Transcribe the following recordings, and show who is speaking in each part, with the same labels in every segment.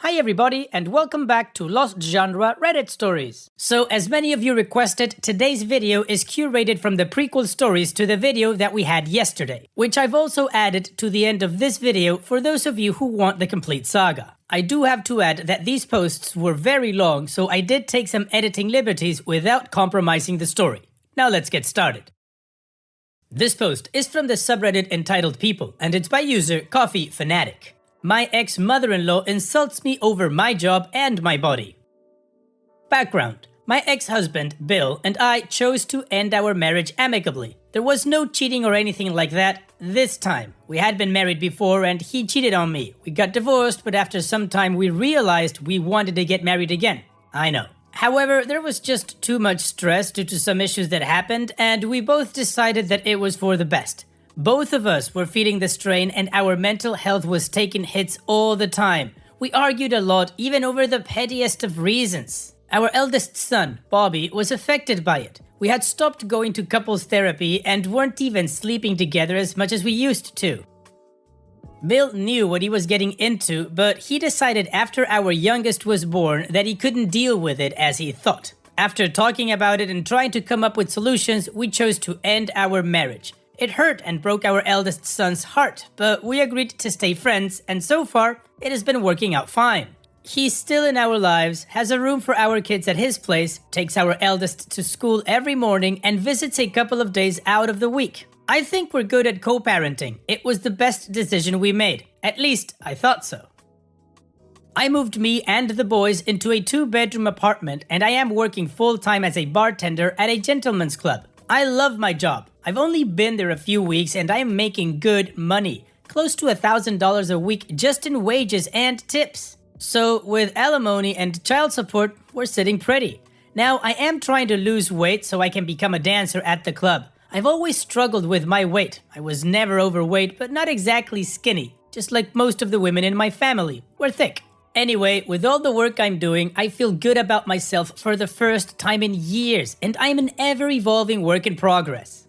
Speaker 1: Hi everybody and welcome back to Lost Genre Reddit Stories. So as many of you requested, today's video is curated from the prequel stories to the video that we had yesterday, which I've also added to the end of this video for those of you who want the complete saga. I do have to add that these posts were very long, so I did take some editing liberties without compromising the story. Now let's get started. This post is from the subreddit entitled People, and it's by user Coffee Fanatic. My ex-mother-in-law insults me over my job and my body. Background. My ex-husband, Bill, and I chose to end our marriage amicably. There was no cheating or anything like that this time. We had been married before and he cheated on me. We got divorced, but after some time we realized we wanted to get married again. I know. However, there was just too much stress due to some issues that happened, and we both decided that it was for the best. Both of us were feeling the strain and our mental health was taking hits all the time. We argued a lot, even over the pettiest of reasons. Our eldest son, Bobby, was affected by it. We had stopped going to couples therapy and weren't even sleeping together as much as we used to. Bill knew what he was getting into, but he decided after our youngest was born that he couldn't deal with it as he thought. After talking about it and trying to come up with solutions, we chose to end our marriage. It hurt and broke our eldest son's heart, but we agreed to stay friends, and so far, it has been working out fine. He's still in our lives, has a room for our kids at his place, takes our eldest to school every morning, and visits a couple of days out of the week. I think we're good at co-parenting. It was the best decision we made. At least, I thought so. I moved me and the boys into a 2-bedroom apartment, and I am working full-time as a bartender at a gentleman's club. I love my job. I've only been there a few weeks and I'm making good money, close to $1,000 a week just in wages and tips. So with alimony and child support, we're sitting pretty. Now I am trying to lose weight so I can become a dancer at the club. I've always struggled with my weight. I was never overweight, but not exactly skinny, just like most of the women in my family. We're thick. Anyway, with all the work I'm doing, I feel good about myself for the first time in years, and I'm an ever-evolving work in progress.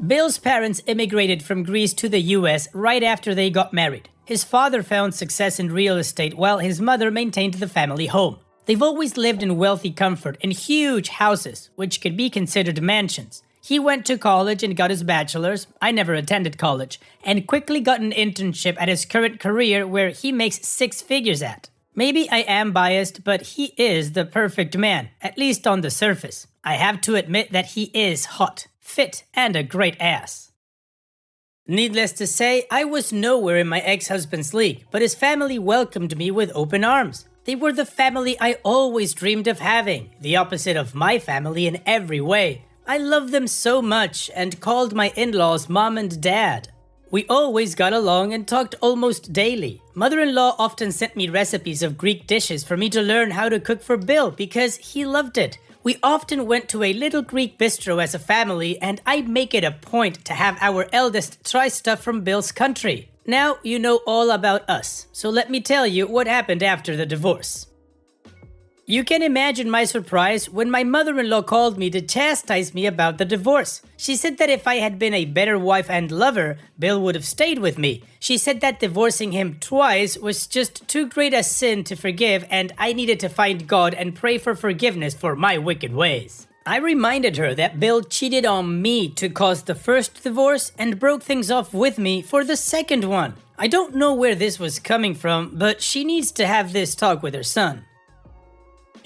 Speaker 1: Bill's parents immigrated from Greece to the US right after they got married. His father found success in real estate while his mother maintained the family home. They've always lived in wealthy comfort in huge houses, which could be considered mansions. He went to college and got his bachelor's. I never attended college, and quickly got an internship at his current career where he makes 6 figures at. Maybe I am biased, but he is the perfect man, at least on the surface. I have to admit that he is hot, fit, and a great ass. Needless to say, I was nowhere in my ex-husband's league, but his family welcomed me with open arms. They were the family I always dreamed of having, the opposite of my family in every way. I love them so much and called my in-laws mom and dad. We always got along and talked almost daily. Mother-in-law often sent me recipes of Greek dishes for me to learn how to cook for Bill because he loved it. We often went to a little Greek bistro as a family, and I make it a point to have our eldest try stuff from Bill's country. Now you know all about us, so let me tell you what happened after the divorce. You can imagine my surprise when my mother-in-law called me to chastise me about the divorce. She said that if I had been a better wife and lover, Bill would have stayed with me. She said that divorcing him twice was just too great a sin to forgive, and I needed to find God and pray for forgiveness for my wicked ways. I reminded her that Bill cheated on me to cause the first divorce and broke things off with me for the second one. I don't know where this was coming from, but she needs to have this talk with her son.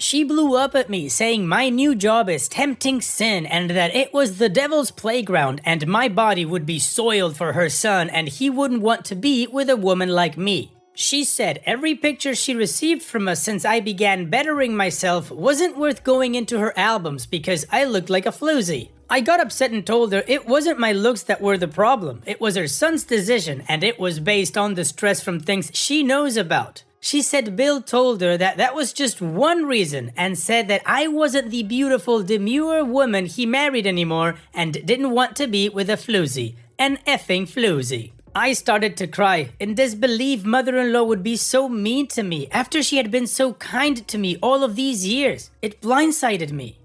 Speaker 1: She blew up at me saying my new job is tempting sin and that it was the devil's playground and my body would be soiled for her son and he wouldn't want to be with a woman like me. She said every picture she received from us since I began bettering myself wasn't worth going into her albums because I looked like a floozy. I got upset and told her it wasn't my looks that were the problem. It was her son's decision and it was based on the stress from things she knows about. She said Bill told her that that was just one reason and said that I wasn't the beautiful, demure woman he married anymore and didn't want to be with a floozy. An effing floozy. I started to cry in disbelief mother-in-law would be so mean to me after she had been so kind to me all of these years. It blindsided me.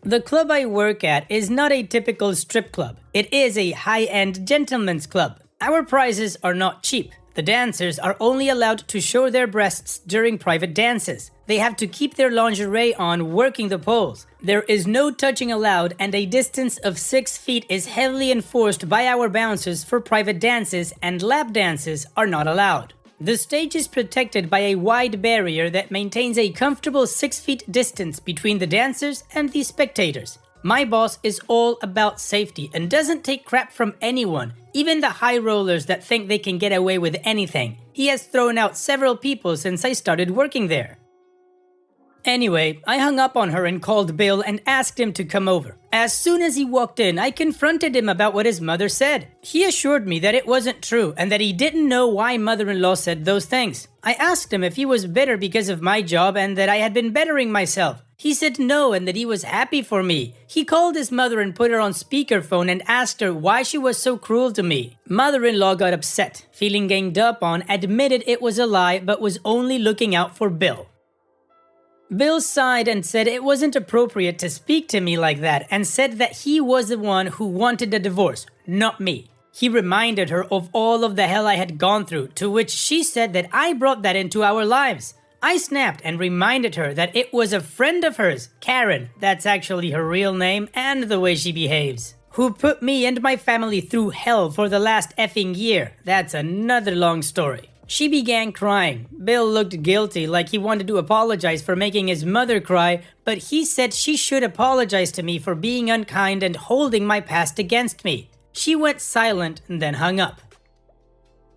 Speaker 1: The club I work at is not a typical strip club. It is a high-end gentleman's club. Our prices are not cheap. The dancers are only allowed to show their breasts during private dances. They have to keep their lingerie on working the poles. There is no touching allowed, and a distance of 6 feet is heavily enforced by our bouncers for private dances, and lap dances are not allowed. The stage is protected by a wide barrier that maintains a comfortable 6 feet distance between the dancers and the spectators. My boss is all about safety and doesn't take crap from anyone, even the high rollers that think they can get away with anything. He has thrown out several people since I started working there. Anyway, I hung up on her and called Bill and asked him to come over. As soon as he walked in, I confronted him about what his mother said. He assured me that it wasn't true and that he didn't know why mother-in-law said those things. I asked him if he was bitter because of my job and that I had been bettering myself. He said no and that he was happy for me. He called his mother and put her on speakerphone and asked her why she was so cruel to me. Mother-in-law got upset, feeling ganged up on, admitted it was a lie but was only looking out for Bill. Bill sighed and said it wasn't appropriate to speak to me like that and said that he was the one who wanted a divorce, not me. He reminded her of all of the hell I had gone through, to which she said that I brought that into our lives. I snapped and reminded her that it was a friend of hers, Karen, that's actually her real name and the way she behaves, who put me and my family through hell for the last effing year. That's another long story. She began crying. Bill looked guilty, like he wanted to apologize for making his mother cry, but he said she should apologize to me for being unkind and holding my past against me. She went silent and then hung up.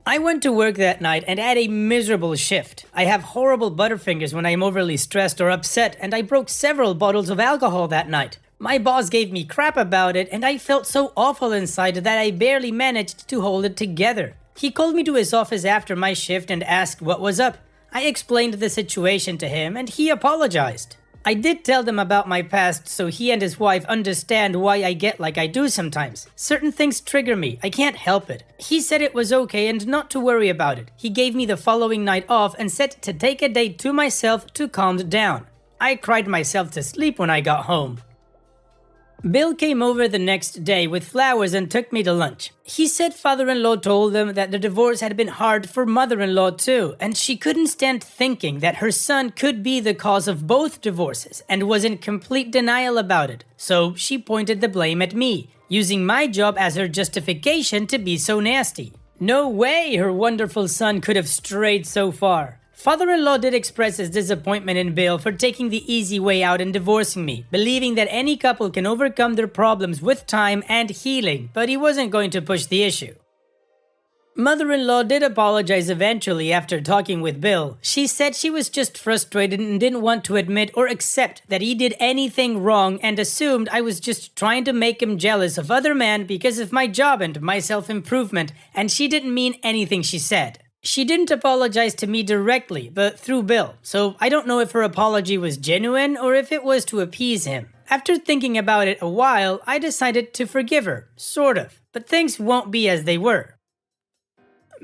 Speaker 1: I went to work that night and had a miserable shift. I have horrible butterfingers when I am overly stressed or upset, and I broke several bottles of alcohol that night. My boss gave me crap about it, and I felt so awful inside that I barely managed to hold it together. He called me to his office after my shift and asked what was up. I explained the situation to him and he apologized. I did tell them about my past so he and his wife understand why I get like I do sometimes. Certain things trigger me, I can't help it. He said it was okay and not to worry about it. He gave me the following night off and said to take a day to myself to calm down. I cried myself to sleep when I got home. Bill came over the next day with flowers and took me to lunch. He said father-in-law told them that the divorce had been hard for mother-in-law too, and she couldn't stand thinking that her son could be the cause of both divorces and was in complete denial about it. So she pointed the blame at me, using my job as her justification to be so nasty. No way her wonderful son could have strayed so far. Father-in-law did express his disappointment in Bill for taking the easy way out and divorcing me, believing that any couple can overcome their problems with time and healing, but he wasn't going to push the issue. Mother-in-law did apologize eventually after talking with Bill. She said she was just frustrated and didn't want to admit or accept that he did anything wrong and assumed I was just trying to make him jealous of other men because of my job and my self-improvement, and she didn't mean anything she said. She didn't apologize to me directly, but through Bill, so I don't know if her apology was genuine or if it was to appease him. After thinking about it a while, I decided to forgive her, sort of, but things won't be as they were.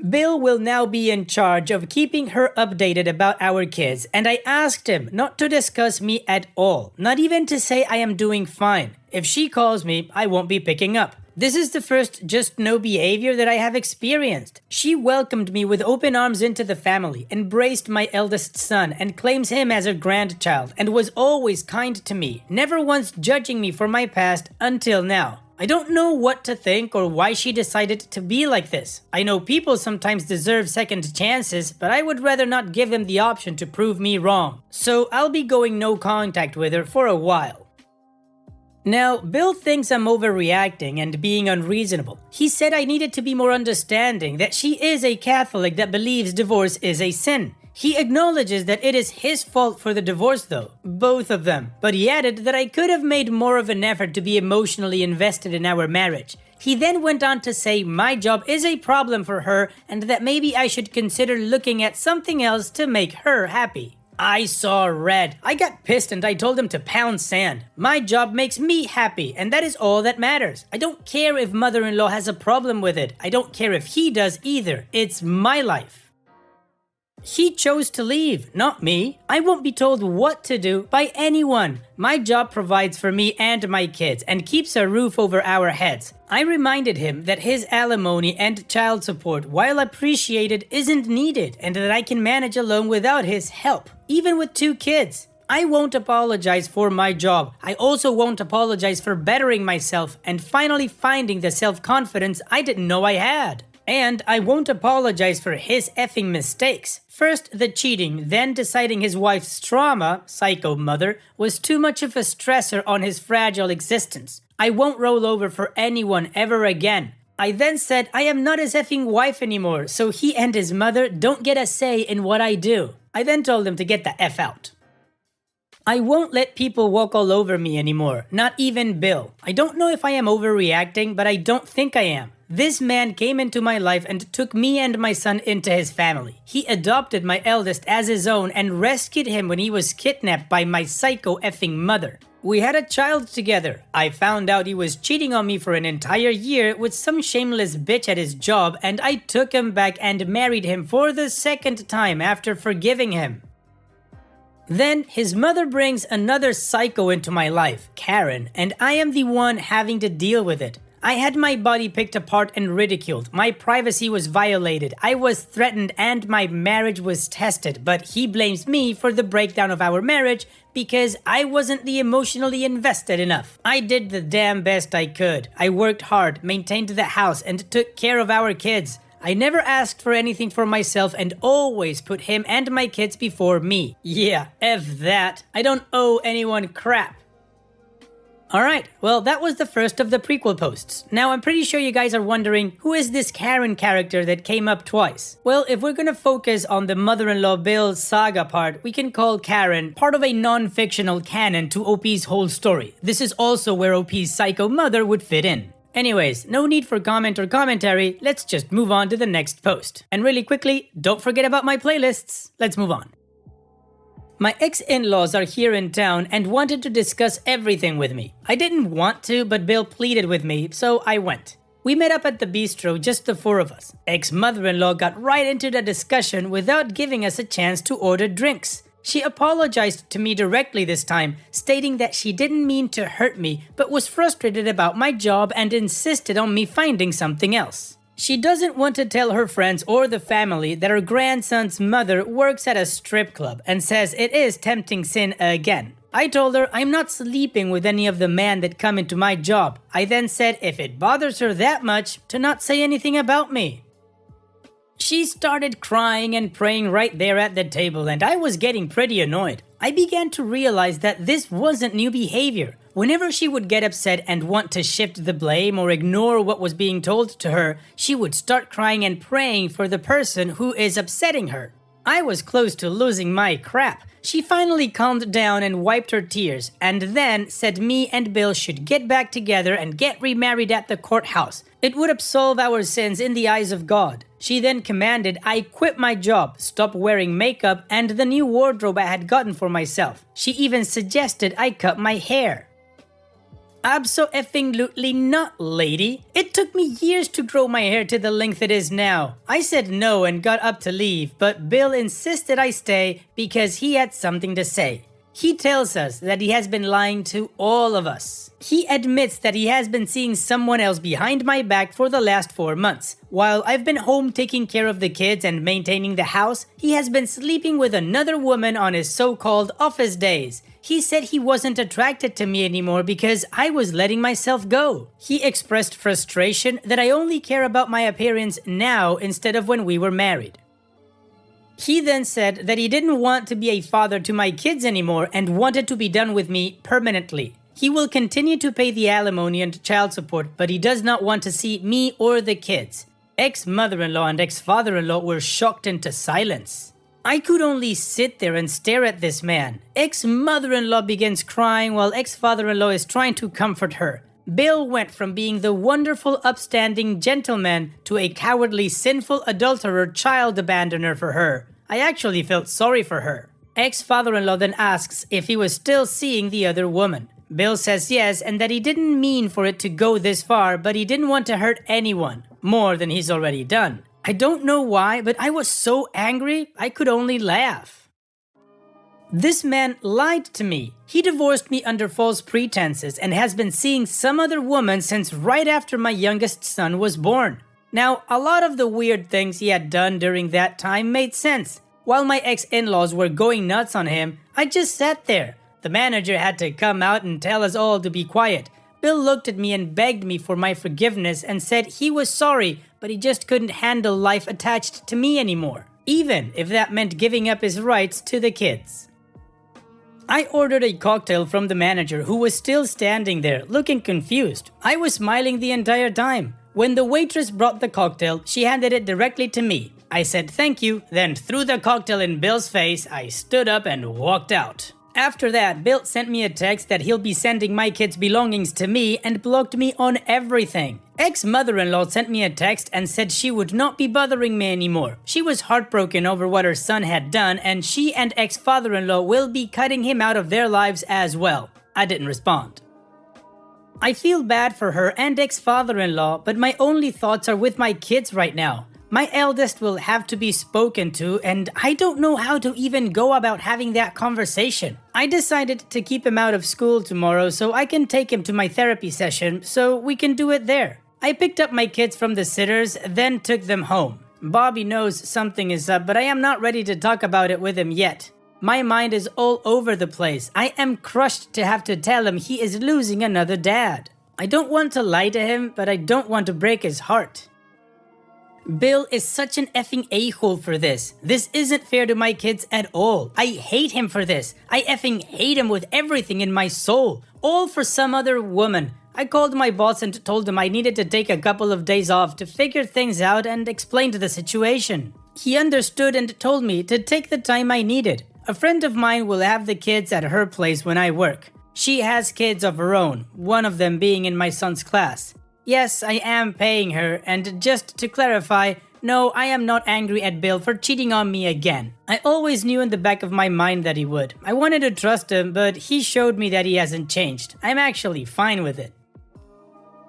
Speaker 1: Bill will now be in charge of keeping her updated about our kids, and I asked him not to discuss me at all, not even to say I am doing fine. If she calls me, I won't be picking up. This is the first just no behavior that I have experienced. She welcomed me with open arms into the family, embraced my eldest son, and claims him as her grandchild, and was always kind to me, never once judging me for my past until now. I don't know what to think or why she decided to be like this. I know people sometimes deserve second chances, but I would rather not give them the option to prove me wrong. So I'll be going no contact with her for a while. Now, Bill thinks I'm overreacting and being unreasonable. He said I needed to be more understanding, that she is a Catholic that believes divorce is a sin. He acknowledges that it is his fault for the divorce though, both of them, but he added that I could have made more of an effort to be emotionally invested in our marriage. He then went on to say my job is a problem for her and that maybe I should consider looking at something else to make her happy. I saw red. I got pissed and I told him to pound sand. My job makes me happy and that is all that matters. I don't care if mother-in-law has a problem with it. I don't care if he does either. It's my life. He chose to leave, not me. I won't be told what to do by anyone. My job provides for me and my kids and keeps a roof over our heads. I reminded him that his alimony and child support, while appreciated, isn't needed and that I can manage alone without his help, even with 2 kids. I won't apologize for my job. I also won't apologize for bettering myself and finally finding the self-confidence I didn't know I had. And I won't apologize for his effing mistakes. First the cheating, then deciding his wife's trauma, psycho mother, was too much of a stressor on his fragile existence. I won't roll over for anyone ever again. I then said I am not his effing wife anymore, so he and his mother don't get a say in what I do. I then told him to get the F out. I won't let people walk all over me anymore, not even Bill. I don't know if I am overreacting, but I don't think I am. This man came into my life and took me and my son into his family. He adopted my eldest as his own and rescued him when he was kidnapped by my psycho effing mother. We had a child together. I found out he was cheating on me for an entire year with some shameless bitch at his job, and I took him back and married him for the 2nd time after forgiving him. Then his mother brings another psycho into my life, Karen, and I am the one having to deal with it. I had my body picked apart and ridiculed, my privacy was violated, I was threatened, and my marriage was tested, but he blames me for the breakdown of our marriage because I wasn't the emotionally invested enough. I did the damn best I could. I worked hard, maintained the house, and took care of our kids. I never asked for anything for myself and always put him and my kids before me. Yeah, F that. I don't owe anyone crap. Alright, well that was the first of the prequel posts. Now I'm pretty sure you guys are wondering, who is this Karen character that came up twice? Well, if we're gonna focus on the mother-in-law Bill saga part, we can call Karen part of a non-fictional canon to OP's whole story. This is also where OP's psycho mother would fit in. Anyways, no need for comment or commentary, let's just move on to the next post. And really quickly, don't forget about my playlists. Let's move on. My ex-in-laws are here in town and wanted to discuss everything with me. I didn't want to, but Bill pleaded with me, so I went. We met up at the bistro, just the 4 of us. Ex-mother-in-law got right into the discussion without giving us a chance to order drinks. She apologized to me directly this time, stating that she didn't mean to hurt me, but was frustrated about my job and insisted on me finding something else. She doesn't want to tell her friends or the family that her grandson's mother works at a strip club and says it is tempting sin again. I told her I'm not sleeping with any of the men that come into my job. I then said if it bothers her that much, to not say anything about me. She started crying and praying right there at the table, and I was getting pretty annoyed. I began to realize that this wasn't new behavior. Whenever she would get upset and want to shift the blame or ignore what was being told to her, she would start crying and praying for the person who is upsetting her. I was close to losing my crap. She finally calmed down and wiped her tears, and then said me and Bill should get back together and get remarried at the courthouse. It would absolve our sins in the eyes of God. She then commanded I quit my job, stop wearing makeup, and the new wardrobe I had gotten for myself. She even suggested I cut my hair. Abso-effing-lutely not, lady. It took me years to grow my hair to the length it is now. I said no and got up to leave, but Bill insisted I stay because he had something to say. He tells us that he has been lying to all of us. He admits that he has been seeing someone else behind my back for the last 4 months. While I've been home taking care of the kids and maintaining the house, he has been sleeping with another woman on his so-called office days. He said he wasn't attracted to me anymore because I was letting myself go. He expressed frustration that I only care about my appearance now instead of when we were married. He then said that he didn't want to be a father to my kids anymore and wanted to be done with me permanently. He will continue to pay the alimony and child support, but he does not want to see me or the kids. Ex-mother-in-law and ex-father-in-law were shocked into silence. I could only sit there and stare at this man. Ex-mother-in-law begins crying while ex-father-in-law is trying to comfort her. Bill went from being the wonderful, upstanding gentleman to a cowardly, sinful adulterer, child abandoner for her. I actually felt sorry for her. Ex-father-in-law then asks if he was still seeing the other woman. Bill says yes, and that he didn't mean for it to go this far, but he didn't want to hurt anyone, more than he's already done. I don't know why, but I was so angry I could only laugh. This man lied to me. He divorced me under false pretenses and has been seeing some other woman since right after my youngest son was born. Now, a lot of the weird things he had done during that time made sense. While my ex-in-laws were going nuts on him, I just sat there. The manager had to come out and tell us all to be quiet. Bill looked at me and begged me for my forgiveness and said he was sorry, but he just couldn't handle life attached to me anymore, even if that meant giving up his rights to the kids. I ordered a cocktail from the manager, who was still standing there, looking confused. I was smiling the entire time. When the waitress brought the cocktail, she handed it directly to me. I said thank you, then threw the cocktail in Bill's face. I stood up and walked out. After that, Bill sent me a text that he'll be sending my kids' belongings to me and blocked me on everything. Ex-mother-in-law sent me a text and said she would not be bothering me anymore. She was heartbroken over what her son had done, and she and ex-father-in-law will be cutting him out of their lives as well. I didn't respond. I feel bad for her and ex-father-in-law, but my only thoughts are with my kids right now. My eldest will have to be spoken to, and I don't know how to even go about having that conversation. I decided to keep him out of school tomorrow so I can take him to my therapy session so we can do it there. I picked up my kids from the sitters, then took them home. Bobby knows something is up, but I am not ready to talk about it with him yet. My mind is all over the place. I am crushed to have to tell him he is losing another dad. I don't want to lie to him, but I don't want to break his heart. Bill is such an effing a-hole for this. This isn't fair to my kids at all. I hate him for this. I effing hate him with everything in my soul. All for some other woman. I called my boss and told him I needed to take a couple of days off to figure things out and explained the situation. He understood and told me to take the time I needed. A friend of mine will have the kids at her place when I work. She has kids of her own, one of them being in my son's class. Yes, I am paying her, and just to clarify, no, I am not angry at Bill for cheating on me again. I always knew in the back of my mind that he would. I wanted to trust him, but he showed me that he hasn't changed. I'm actually fine with it.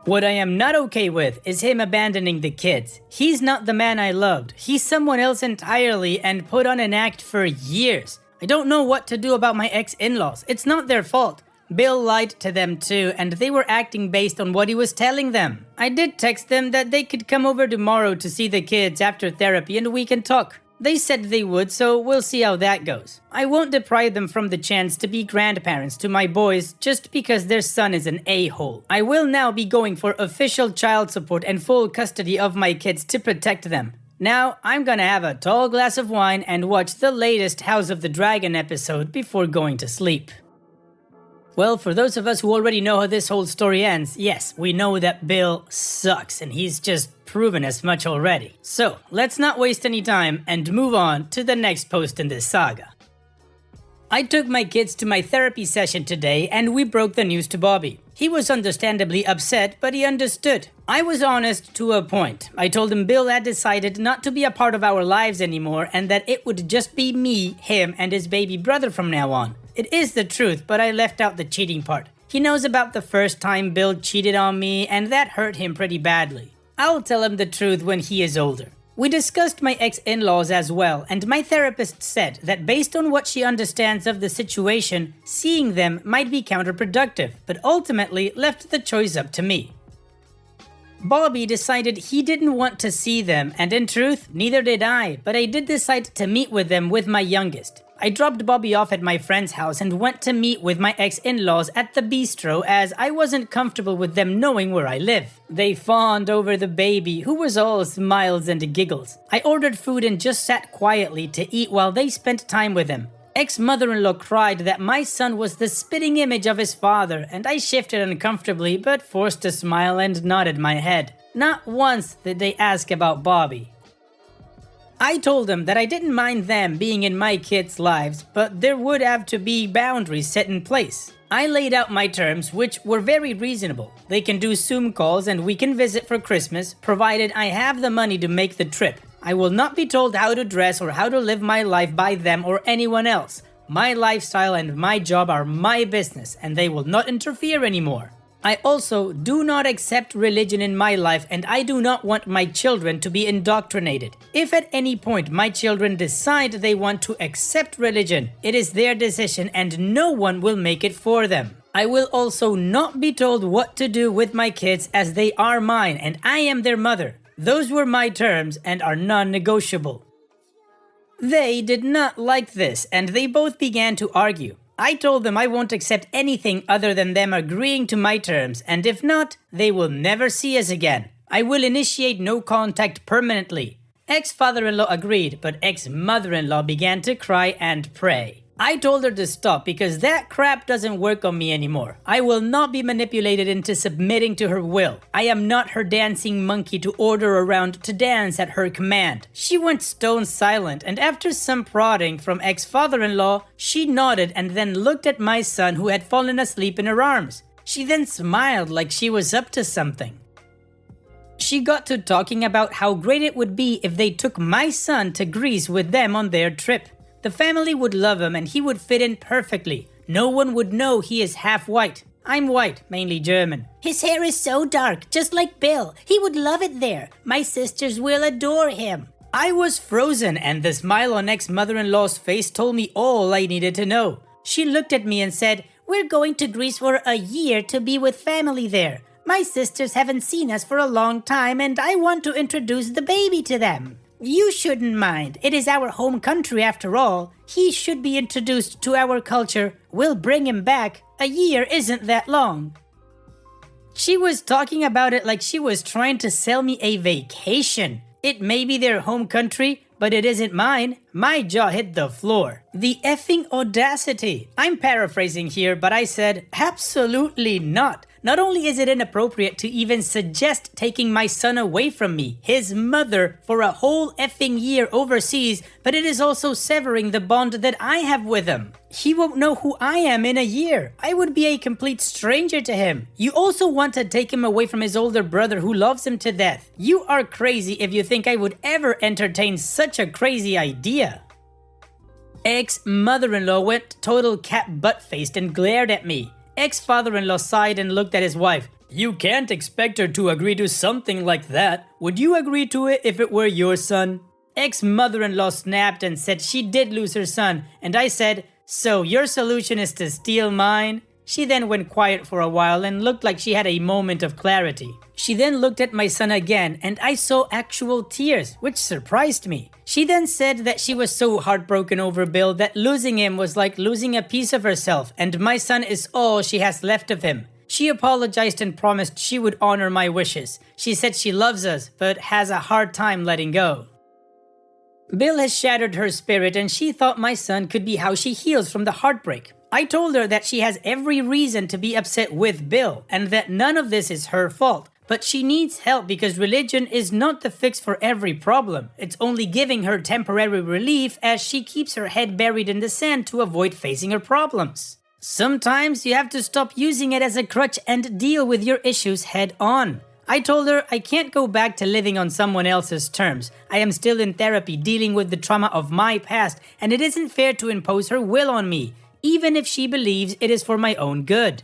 Speaker 1: What I am not okay with is him abandoning the kids. He's not the man I loved. He's someone else entirely and put on an act for years. I don't know what to do about my ex-in-laws. It's not their fault. Bill lied to them too, and they were acting based on what he was telling them. I did text them that they could come over tomorrow to see the kids after therapy and we can talk. They said they would, so we'll see how that goes. I won't deprive them from the chance to be grandparents to my boys just because their son is an a-hole. I will now be going for official child support and full custody of my kids to protect them. Now, I'm gonna have a tall glass of wine and watch the latest House of the Dragon episode before going to sleep. Well, for those of us who already know how this whole story ends, yes, we know that Bill sucks and he's just proven as much already. So, let's not waste any time and move on to the next post in this saga. I took my kids to my therapy session today and we broke the news to Bobby. He was understandably upset, but he understood. I was honest to a point. I told him Bill had decided not to be a part of our lives anymore and that it would just be me, him, and his baby brother from now on. It is the truth, but I left out the cheating part. He knows about the first time Bill cheated on me and that hurt him pretty badly. I'll tell him the truth when he is older. We discussed my ex-in-laws as well, and my therapist said that based on what she understands of the situation, seeing them might be counterproductive, but ultimately left the choice up to me. Bobby decided he didn't want to see them, and in truth, neither did I, but I did decide to meet with them with my youngest. I dropped Bobby off at my friend's house and went to meet with my ex-in-laws at the bistro as I wasn't comfortable with them knowing where I live. They fawned over the baby, who was all smiles and giggles. I ordered food and just sat quietly to eat while they spent time with him. Ex-mother-in-law cried that my son was the spitting image of his father, and I shifted uncomfortably but forced a smile and nodded my head. Not once did they ask about Bobby. I told them that I didn't mind them being in my kids' lives, but there would have to be boundaries set in place. I laid out my terms, which were very reasonable. They can do Zoom calls and we can visit for Christmas, provided I have the money to make the trip. I will not be told how to dress or how to live my life by them or anyone else. My lifestyle and my job are my business, and they will not interfere anymore. I also do not accept religion in my life, and I do not want my children to be indoctrinated. If at any point my children decide they want to accept religion, it is their decision and no one will make it for them. I will also not be told what to do with my kids, as they are mine and I am their mother. Those were my terms and are non-negotiable. They did not like this and they both began to argue. I told them I won't accept anything other than them agreeing to my terms, and if not, they will never see us again. I will initiate no contact permanently. Ex-father-in-law agreed, but ex-mother-in-law began to cry and pray. I told her to stop because that crap doesn't work on me anymore. I will not be manipulated into submitting to her will. I am not her dancing monkey to order around to dance at her command. She went stone silent, and after some prodding from ex-father-in-law, she nodded and then looked at my son who had fallen asleep in her arms. She then smiled like she was up to something. She got to talking about how great it would be if they took my son to Greece with them on their trip. The family would love him and he would fit in perfectly. No one would know he is half white. I'm white, mainly German.
Speaker 2: His hair is so dark, just like Bill. He would love it there. My sisters will adore him.
Speaker 1: I was frozen, and the smile on ex-mother-in-law's face told me all I needed to know. She looked at me and said,
Speaker 2: "We're going to Greece for a year to be with family there. My sisters haven't seen us for a long time and I want to introduce the baby to them. You shouldn't mind. It is our home country after all. He should be introduced to our culture. We'll bring him back. A year isn't that long." She was talking about it like she was trying to sell me a vacation. It may be their home country, but it isn't mine. My jaw hit the floor. The effing audacity. I'm paraphrasing here, but I said, absolutely not. Not only is it inappropriate to even suggest taking my son away from me, his mother, for a whole effing year overseas, but it is also severing the bond that I have with him. He won't know who I am in a year. I would be a complete stranger to him. You also want to take him away from his older brother who loves him to death. You are crazy if you think I would ever entertain such a crazy idea. Ex-mother-in-law went total cat butt-faced and glared at me. Ex-father-in-law sighed and looked at his wife. You can't expect her to agree to something like that. Would you agree to it if it were your son? Ex-mother-in-law snapped and said she did lose her son, and I said, so your solution is to steal mine? She then went quiet for a while and looked like she had a moment of clarity. She then looked at my son again and I saw actual tears, which surprised me. She then said that she was so heartbroken over Bill that losing him was like losing a piece of herself, and my son is all she has left of him. She apologized and promised she would honor my wishes. She said she loves us, but has a hard time letting go. Bill has shattered her spirit and she thought my son could be how she heals from the heartbreak. I told her that she has every reason to be upset with Bill and that none of this is her fault. But she needs help because religion is not the fix for every problem. It's only giving her temporary relief as she keeps her head buried in the sand to avoid facing her problems. Sometimes you have to stop using it as a crutch and deal with your issues head on. I told her I can't go back to living on someone else's terms. I am still in therapy dealing with the trauma of my past, and it isn't fair to impose her will on me, even if she believes it is for my own good.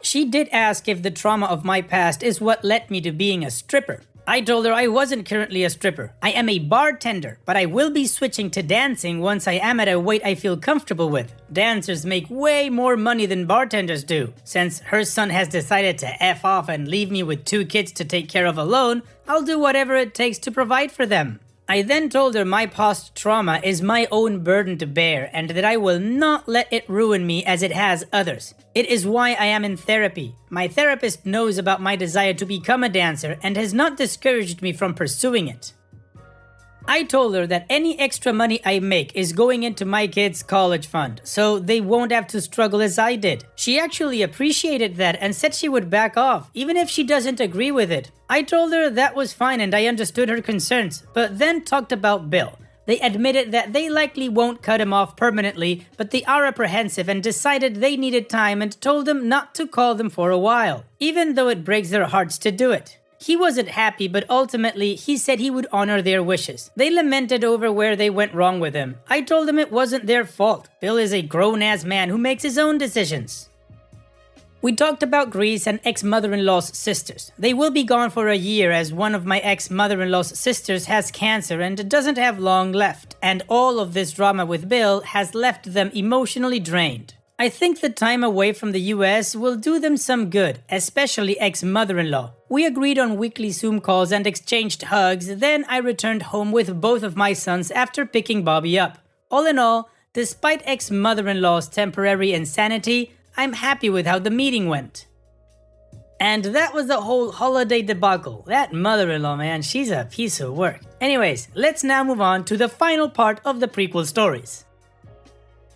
Speaker 2: She did ask if the trauma of my past is what led me to being a stripper. I told her I wasn't currently a stripper. I am a bartender, but I will be switching to dancing once I am at a weight I feel comfortable with. Dancers make way more money than bartenders do. Since her son has decided to F off and leave me with 2 kids to take care of alone, I'll do whatever it takes to provide for them. I then told her my past trauma is my own burden to bear and that I will not let it ruin me as it has others. It is why I am in therapy. My therapist knows about my desire to become a dancer and has not discouraged me from pursuing it. I told her that any extra money I make is going into my kids' college fund, so they won't have to struggle as I did. She actually appreciated that and said she would back off, even if she doesn't agree with it. I told her that was fine and I understood her concerns, but then talked about Bill. They admitted that they likely won't cut him off permanently, but they are apprehensive and decided they needed time and told him not to call them for a while, even though it breaks their hearts to do it. He wasn't happy, but ultimately he said he would honor their wishes. They lamented over where they went wrong with him. I told them it wasn't their fault. Bill is a grown-ass man who makes his own decisions.
Speaker 1: We talked about Greece and ex-mother-in-law's sisters. They will be gone for a year as one of my ex-mother-in-law's sisters has cancer and doesn't have long left, and all of this drama with Bill has left them emotionally drained. I think the time away from the US will do them some good, especially ex-mother-in-law. We agreed on weekly Zoom calls and exchanged hugs, then I returned home with both of my sons after picking Bobby up. All in all, despite ex-mother-in-law's temporary insanity, I'm happy with how the meeting went. And that was the whole holiday debacle. That mother-in-law, man, she's a piece of work. Anyways, let's now move on to the final part of the prequel stories.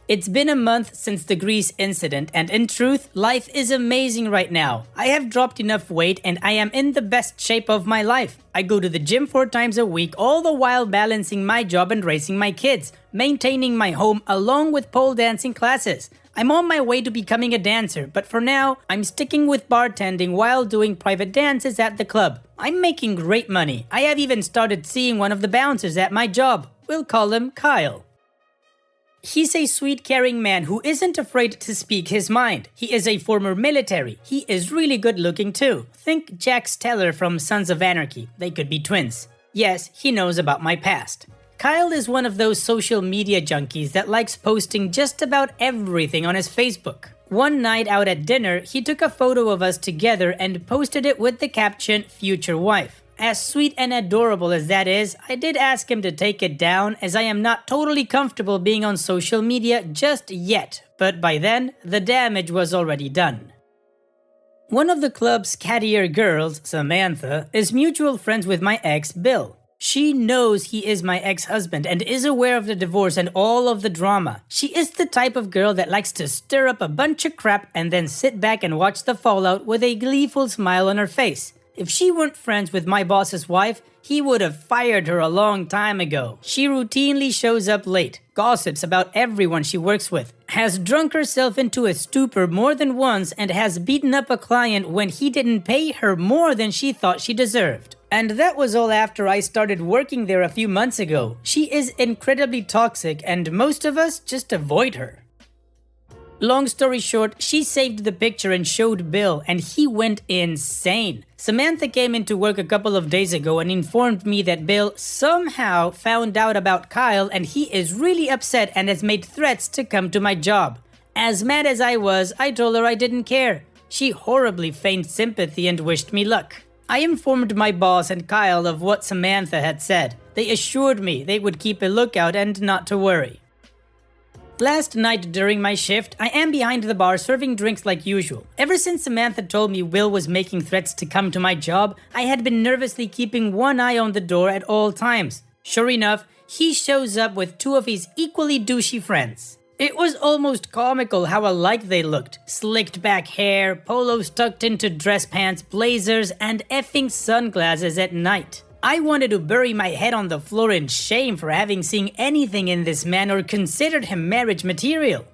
Speaker 1: It's been a month since the Greece incident, and in truth, life is amazing right now. I have dropped enough weight and I am in the best shape of my life. I go to the gym 4 times a week, all the while balancing my job and raising my kids, maintaining my home along with pole dancing classes. I'm on my way to becoming a dancer, but for now, I'm sticking with bartending while doing private dances at the club. I'm making great money. I have even started seeing one of the bouncers at my job. We'll call him Kyle. He's a sweet, caring man who isn't afraid to speak his mind. He is a former military. He is really good looking too. Think Jack Steller from Sons of Anarchy. They could be twins. Yes, he knows about my past. Kyle is one of those social media junkies that likes posting just about everything on his Facebook. One night out at dinner, he took a photo of us together and posted it with the caption, "Future Wife." As sweet and adorable as that is, I did ask him to take it down as I am not totally comfortable being on social media just yet, but by then, the damage was already done. One of the club's cattier girls, Samantha, is mutual friends with my ex, Bill. She knows he is my ex-husband and is aware of the divorce and all of the drama. She is the type of girl that likes to stir up a bunch of crap and then sit back and watch the fallout with a gleeful smile on her face. If she weren't friends with my boss's wife, he would have fired her a long time ago. She routinely shows up late, gossips about everyone she works with, has drunk herself into a stupor more than once, and has beaten up a client when he didn't pay her more than she thought she deserved. And that was all after I started working there a few months ago. She is incredibly toxic and most of us just avoid her. Long story short, she saved the picture and showed Bill, and he went insane. Samantha came into work a couple of days ago and informed me that Bill somehow found out about Kyle and he is really upset and has made threats to come to my job. As mad as I was, I told her I didn't care. She horribly feigned sympathy and wished me luck. I informed my boss and Kyle of what Samantha had said. They assured me they would keep a lookout and not to worry. Last night during my shift, I am behind the bar serving drinks like usual. Ever since Samantha told me Will was making threats to come to my job, I had been nervously keeping one eye on the door at all times. Sure enough, he shows up with 2 of his equally douchey friends. It was almost comical how alike they looked. Slicked back hair, polos tucked into dress pants, blazers, and effing sunglasses at night. I wanted to bury my head on the floor in shame for having seen anything in this man or considered him marriage material.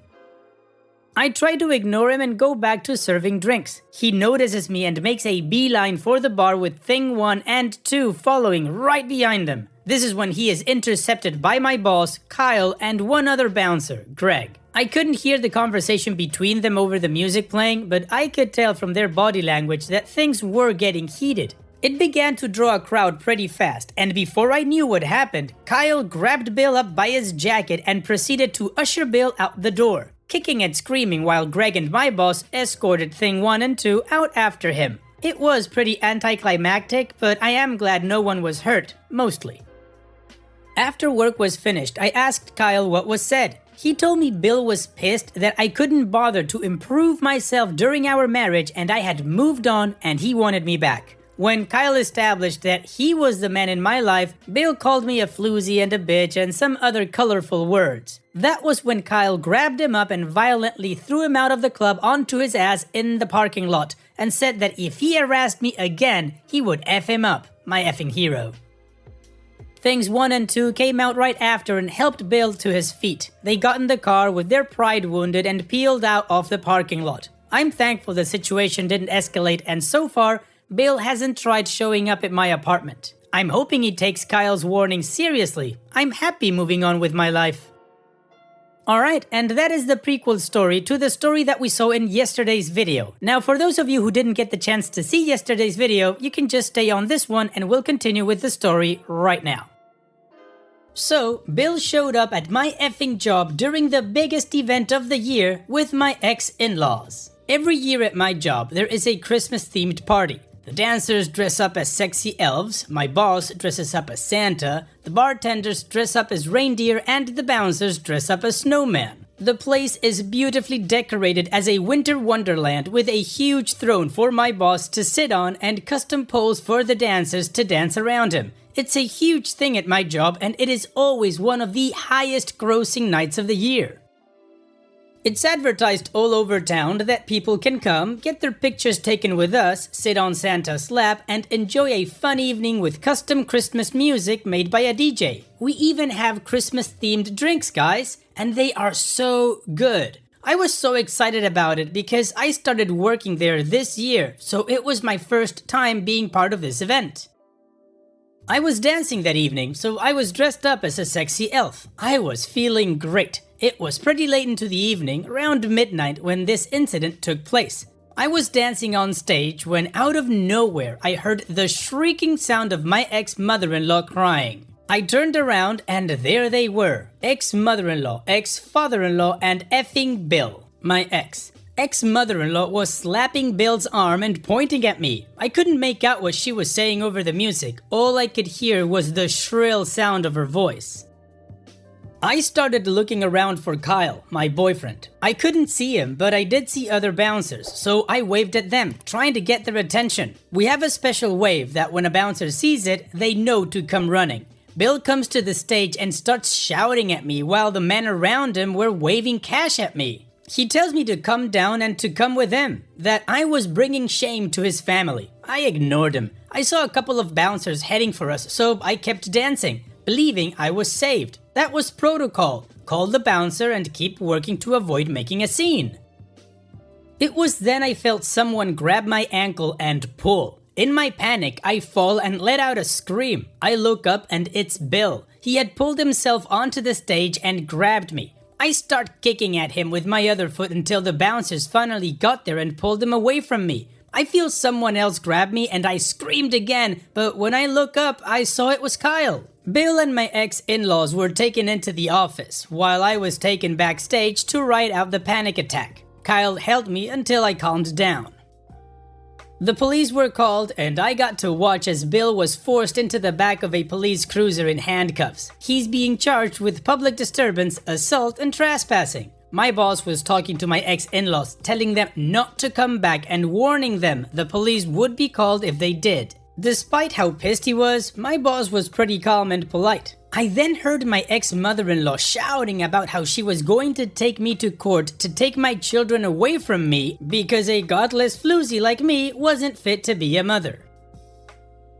Speaker 1: I try to ignore him and go back to serving drinks. He notices me and makes a beeline for the bar with thing 1 and 2 following right behind him. This is when he is intercepted by my boss, Kyle, and one other bouncer, Greg. I couldn't hear the conversation between them over the music playing, but I could tell from their body language that things were getting heated. It began to draw a crowd pretty fast, and before I knew what happened, Kyle grabbed Bill up by his jacket and proceeded to usher Bill out the door, kicking and screaming while Greg and my boss escorted thing 1 and 2 out after him. It was pretty anticlimactic, but I am glad no one was hurt, mostly. After work was finished, I asked Kyle what was said. He told me Bill was pissed that I couldn't bother to improve myself during our marriage and I had moved on and he wanted me back. When Kyle established that he was the man in my life, Bill called me a floozy and a bitch and some other colorful words. That was when Kyle grabbed him up and violently threw him out of the club onto his ass in the parking lot and said that if he harassed me again, he would F him up, my effing hero. Things 1 and 2 came out right after and helped Bill to his feet. They got in the car with their pride wounded and peeled out of the parking lot. I'm thankful the situation didn't escalate and so far, Bill hasn't tried showing up at my apartment. I'm hoping he takes Kyle's warning seriously. I'm happy moving on with my life. Alright, and that is the prequel story to the story that we saw in yesterday's video. Now, for those of you who didn't get the chance to see yesterday's video, you can just stay on this one and we'll continue with the story right now. So, Bill showed up at my effing job during the biggest event of the year with my ex-in-laws. Every year at my job, there is a Christmas-themed party. The dancers dress up as sexy elves, my boss dresses up as Santa, the bartenders dress up as reindeer, and the bouncers dress up as snowmen. The place is beautifully decorated as a winter wonderland with a huge throne for my boss to sit on and custom poles for the dancers to dance around him. It's a huge thing at my job and it is always one of the highest grossing nights of the year. It's advertised all over town that people can come, get their pictures taken with us, sit on Santa's lap, and enjoy a fun evening with custom Christmas music made by a DJ. We even have Christmas-themed drinks, guys, and they are so good. I was so excited about it because I started working there this year, so it was my first time being part of this event. I was dancing that evening, so I was dressed up as a sexy elf. I was feeling great. It was pretty late into the evening, around midnight, when this incident took place. I was dancing on stage when out of nowhere I heard the shrieking sound of my ex-mother-in-law crying. I turned around and there they were, ex-mother-in-law, ex-father-in-law, and effing Bill, my ex. Ex-mother-in-law was slapping Bill's arm and pointing at me. I couldn't make out what she was saying over the music. All I could hear was the shrill sound of her voice. I started looking around for Kyle, my boyfriend. I couldn't see him, but I did see other bouncers, so I waved at them, trying to get their attention. We have a special wave that when a bouncer sees it, they know to come running. Bill comes to the stage and starts shouting at me while the men around him were waving cash at me. He tells me to come down and to come with him, that I was bringing shame to his family. I ignored him. I saw a couple of bouncers heading for us, so I kept dancing, believing I was saved. That was protocol. Call the bouncer and keep working to avoid making a scene. It was then I felt someone grab my ankle and pull. In my panic, I fall and let out a scream. I look up and it's Bill. He had pulled himself onto the stage and grabbed me. I start kicking at him with my other foot until the bouncers finally got there and pulled him away from me. I feel someone else grab me and I screamed again, but when I look up, I saw it was Kyle. Bill and my ex-in-laws were taken into the office, while I was taken backstage to ride out the panic attack. Kyle held me until I calmed down. The police were called and I got to watch as Bill was forced into the back of a police cruiser in handcuffs. He's being charged with public disturbance, assault, and trespassing. My boss was talking to my ex-in-laws, telling them not to come back and warning them the police would be called if they did. Despite how pissed he was, my boss was pretty calm and polite. I then heard my ex-mother-in-law shouting about how she was going to take me to court to take my children away from me because a godless floozy like me wasn't fit to be a mother.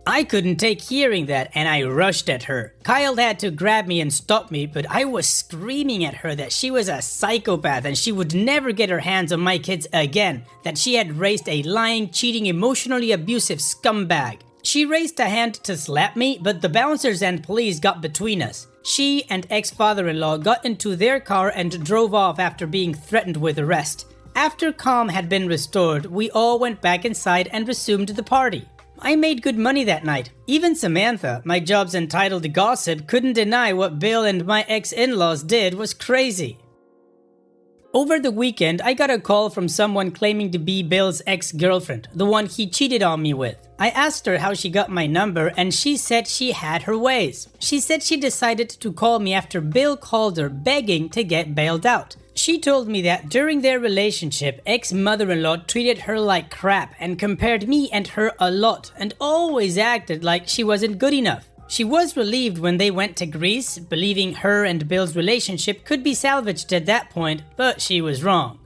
Speaker 1: I couldn't take hearing that and I rushed at her. Kyle had to grab me and stop me, but I was screaming at her that she was a psychopath and she would never get her hands on my kids again, that she had raised a lying, cheating, emotionally abusive scumbag. She raised a hand to slap me, but the bouncers and police got between us. She and ex-father-in-law got into their car and drove off after being threatened with arrest. After calm had been restored, we all went back inside and resumed the party. I made good money that night. Even Samantha, my job's entitled gossip, couldn't deny what Bill and my ex-in-laws did was crazy. Over the weekend, I got a call from someone claiming to be Bill's ex-girlfriend, the one he cheated on me with. I asked her how she got my number and she said she had her ways. She said she decided to call me after Bill called her begging to get bailed out. She told me that during their relationship, ex-mother-in-law treated her like crap and compared me and her a lot and always acted like she wasn't good enough. She was relieved when they went to Greece, believing her and Bill's relationship could be salvaged at that point, but she was wrong.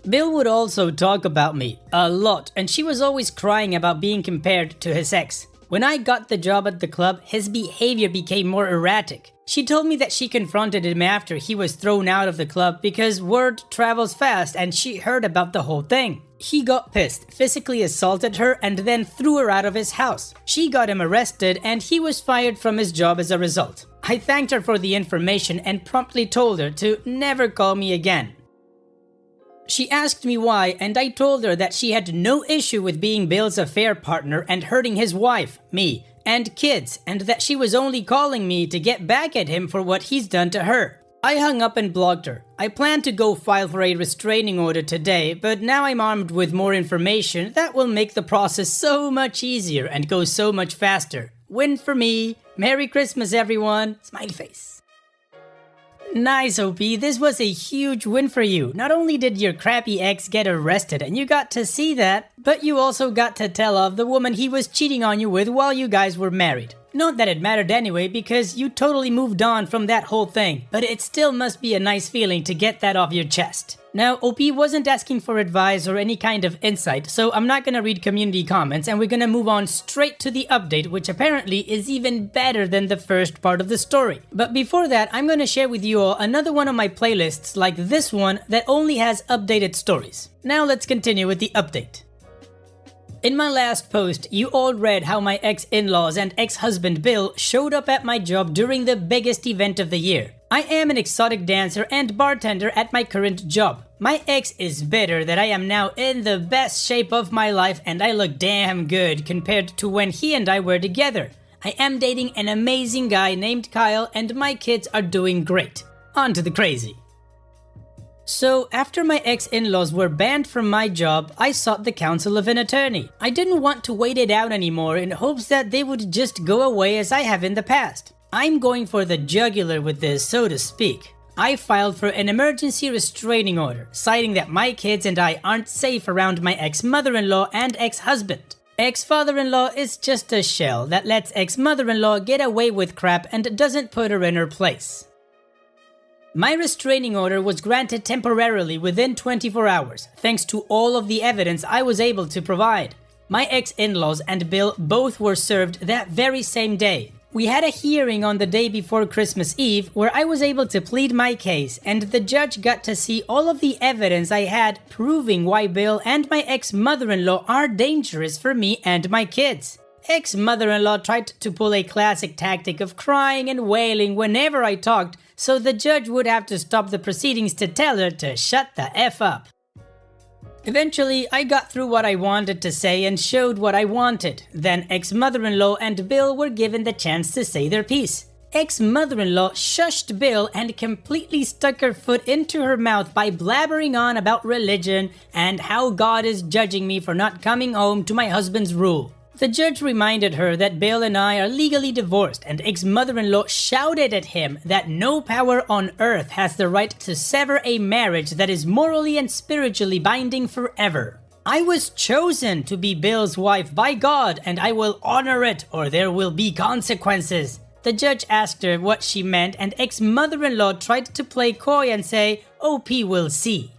Speaker 1: Bill would also talk about me a lot, and she was always crying about being compared to his ex. When I got the job at the club, his behavior became more erratic. She told me that she confronted him after he was thrown out of the club because word travels fast and she heard about the whole thing. He got pissed, physically assaulted her, and then threw her out of his house. She got him arrested and he was fired from his job as a result. I thanked her for the information and promptly told her to never call me again. She asked me why, and I told her that she had no issue with being Bill's affair partner and hurting his wife, me, and kids, and that she was only calling me to get back at him for what he's done to her. I hung up and blocked her. I plan to go file for a restraining order today, but now I'm armed with more information that will make the process so much easier and go so much faster. Win for me. Merry Christmas, everyone. Smiley face. Nice, OP. This was a huge win for you. Not only did your crappy ex get arrested and you got to see that, but you also got to tell off the woman he was cheating on you with while you guys were married. Not that it mattered anyway, because you totally moved on from that whole thing, but it still must be a nice feeling to get that off your chest. Now, OP wasn't asking for advice or any kind of insight, so I'm not gonna read community comments and we're gonna move on straight to the update, which apparently is even better than the first part of the story. But before that, I'm gonna share with you all another one of my playlists like this one that only has updated stories. Now let's continue with the update. In my last post, you all read how my ex-in-laws and ex-husband Bill showed up at my job during the biggest event of the year. I am an exotic dancer and bartender at my current job. My ex is bitter that I am now in the best shape of my life and I look damn good compared to when he and I were together. I am dating an amazing guy named Kyle and my kids are doing great. On to the crazy. So, after my ex-in-laws were banned from my job, I sought the counsel of an attorney. I didn't want to wait it out anymore in hopes that they would just go away as I have in the past. I'm going for the jugular with this, so to speak. I filed for an emergency restraining order, citing that my kids and I aren't safe around my ex-mother-in-law and ex-husband. Ex-father-in-law is just a shell that lets ex-mother-in-law get away with crap and doesn't put her in her place. My restraining order was granted temporarily within 24 hours, thanks to all of the evidence I was able to provide. My ex-in-laws and Bill both were served that very same day. We had a hearing on the day before Christmas Eve where I was able to plead my case and the judge got to see all of the evidence I had proving why Bill and my ex-mother-in-law are dangerous for me and my kids. Ex-mother-in-law tried to pull a classic tactic of crying and wailing whenever I talked, so the judge would have to stop the proceedings to tell her to shut the F up. Eventually, I got through what I wanted to say and showed what I wanted. Then ex-mother-in-law and Bill were given the chance to say their piece. Ex-mother-in-law shushed Bill and completely stuck her foot into her mouth by blabbering on about religion and how God is judging me for not coming home to my husband's rule. The judge reminded her that Bill and I are legally divorced, and ex-mother-in-law shouted at him that no power on earth has the right to sever a marriage that is morally and spiritually binding forever. I was chosen to be Bill's wife by God, and I will honor it or there will be consequences. The judge asked her what she meant, and ex-mother-in-law tried to play coy and say, OP will see.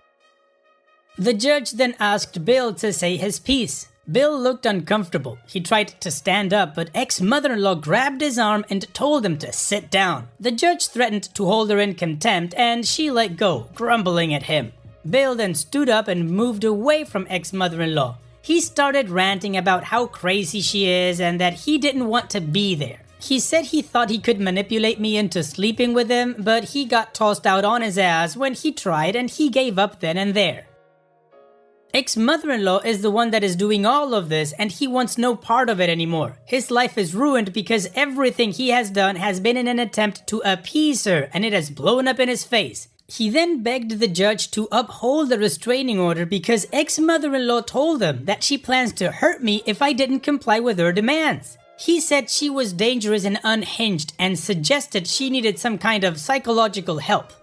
Speaker 1: The judge then asked Bill to say his piece. Bill looked uncomfortable. He tried to stand up, but ex-mother-in-law grabbed his arm and told him to sit down. The judge threatened to hold her in contempt, and she let go, grumbling at him. Bill then stood up and moved away from ex-mother-in-law. He started ranting about how crazy she is and that he didn't want to be there. He said he thought he could manipulate me into sleeping with him, but he got tossed out on his ass when he tried and he gave up then and there. Ex-mother-in-law is the one that is doing all of this and he wants no part of it anymore. His life is ruined because everything he has done has been in an attempt to appease her and it has blown up in his face. He then begged the judge to uphold the restraining order because ex-mother-in-law told him that she plans to hurt me if I didn't comply with her demands. He said she was dangerous and unhinged and suggested she needed some kind of psychological help.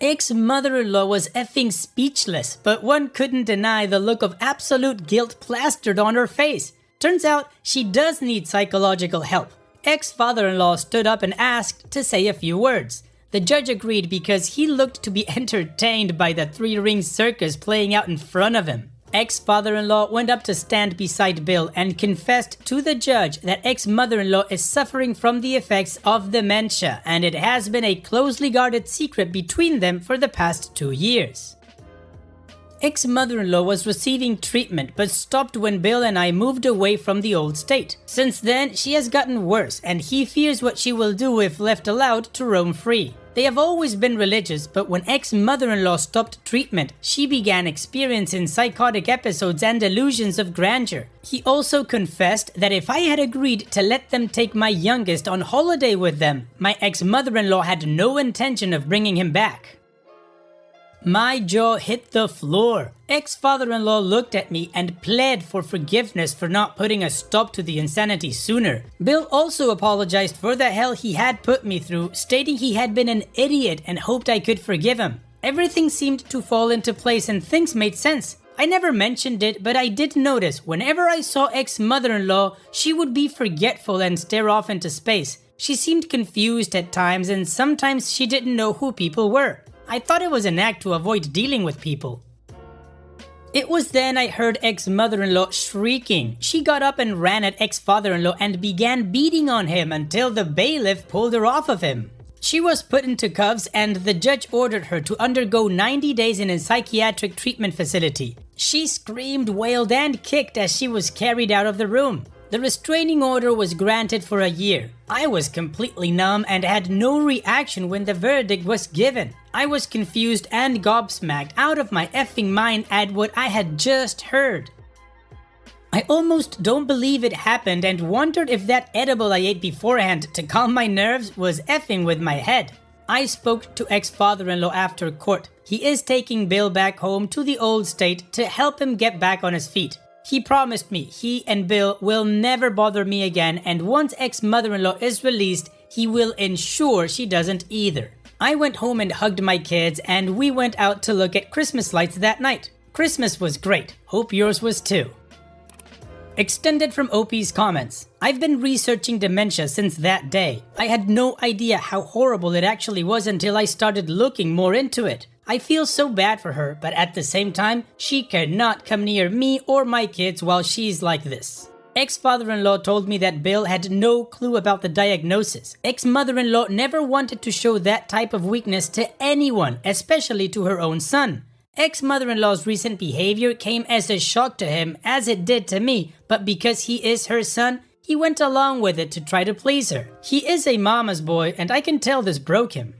Speaker 1: Ex-mother-in-law was effing speechless, but one couldn't deny the look of absolute guilt plastered on her face. Turns out she does need psychological help. Ex-father-in-law stood up and asked to say a few words. The judge agreed because he looked to be entertained by the three-ring circus playing out in front of him. Ex-father-in-law went up to stand beside Bill and confessed to the judge that ex-mother-in-law is suffering from the effects of dementia and it has been a closely guarded secret between them for the past 2 years. Ex-mother-in-law was receiving treatment but stopped when Bill and I moved away from the old state. Since then, she has gotten worse and he fears what she will do if left allowed to roam free. They have always been religious, but when ex-mother-in-law stopped treatment, she began experiencing psychotic episodes and delusions of grandeur. He also confessed that if I had agreed to let them take my youngest on holiday with them, my ex-mother-in-law had no intention of bringing him back. My jaw hit the floor. Ex-father-in-law looked at me and pled for forgiveness for not putting a stop to the insanity sooner. Bill also apologized for the hell he had put me through, stating he had been an idiot and hoped I could forgive him. Everything seemed to fall into place and things made sense. I never mentioned it, but I did notice whenever I saw ex-mother-in-law, she would be forgetful and stare off into space. She seemed confused at times and sometimes she didn't know who people were. I thought it was an act to avoid dealing with people. It was then I heard ex-mother-in-law shrieking. She got up and ran at ex-father-in-law and began beating on him until the bailiff pulled her off of him. She was put into cuffs and the judge ordered her to undergo 90 days in a psychiatric treatment facility. She screamed, wailed, and kicked as she was carried out of the room. The restraining order was granted for a year. I was completely numb and had no reaction when the verdict was given. I was confused and gobsmacked out of my effing mind at what I had just heard. I almost don't believe it happened and wondered if that edible I ate beforehand to calm my nerves was effing with my head. I spoke to ex-father-in-law after court. He is taking Bill back home to the old state to help him get back on his feet. He promised me he and Bill will never bother me again, and once ex-mother-in-law is released, he will ensure she doesn't either. I went home and hugged my kids and we went out to look at Christmas lights that night. Christmas was great. Hope yours was too. Extended from OP's comments. I've been researching dementia since that day. I had no idea how horrible it actually was until I started looking more into it. I feel so bad for her, but at the same time, she cannot come near me or my kids while she's like this. Ex-father-in-law told me that Bill had no clue about the diagnosis. Ex-mother-in-law never wanted to show that type of weakness to anyone, especially to her own son. Ex-mother-in-law's recent behavior came as a shock to him, as it did to me, but because he is her son, he went along with it to try to please her. He is a mama's boy, and I can tell this broke him.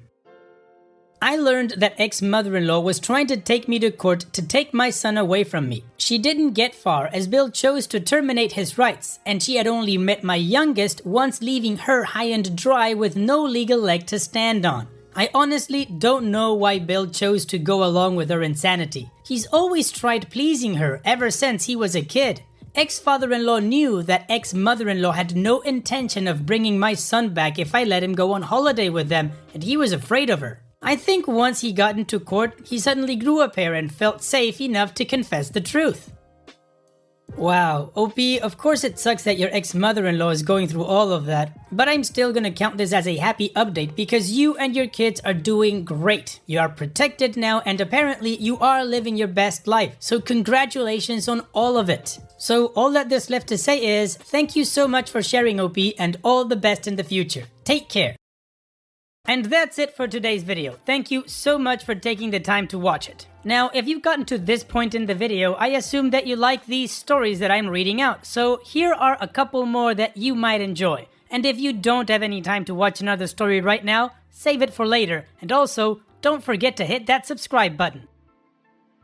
Speaker 1: I learned that ex-mother-in-law was trying to take me to court to take my son away from me. She didn't get far as Bill chose to terminate his rights, and she had only met my youngest once, leaving her high and dry with no legal leg to stand on. I honestly don't know why Bill chose to go along with her insanity. He's always tried pleasing her ever since he was a kid. Ex-father-in-law knew that ex-mother-in-law had no intention of bringing my son back if I let him go on holiday with them, and he was afraid of her. I think once he got into court, he suddenly grew a pair and felt safe enough to confess the truth. Wow, OP, of course it sucks that your ex-mother-in-law is going through all of that, but I'm still gonna count this as a happy update because you and your kids are doing great. You are protected now and apparently you are living your best life, so congratulations on all of it. So all that there's left to say is, thank you so much for sharing, OP, and all the best in the future. Take care. And that's it for today's video. Thank you so much for taking the time to watch it. Now, if you've gotten to this point in the video, I assume that you like these stories that I'm reading out. So here are a couple more that you might enjoy. And if you don't have any time to watch another story right now, save it for later. And also, don't forget to hit that subscribe button.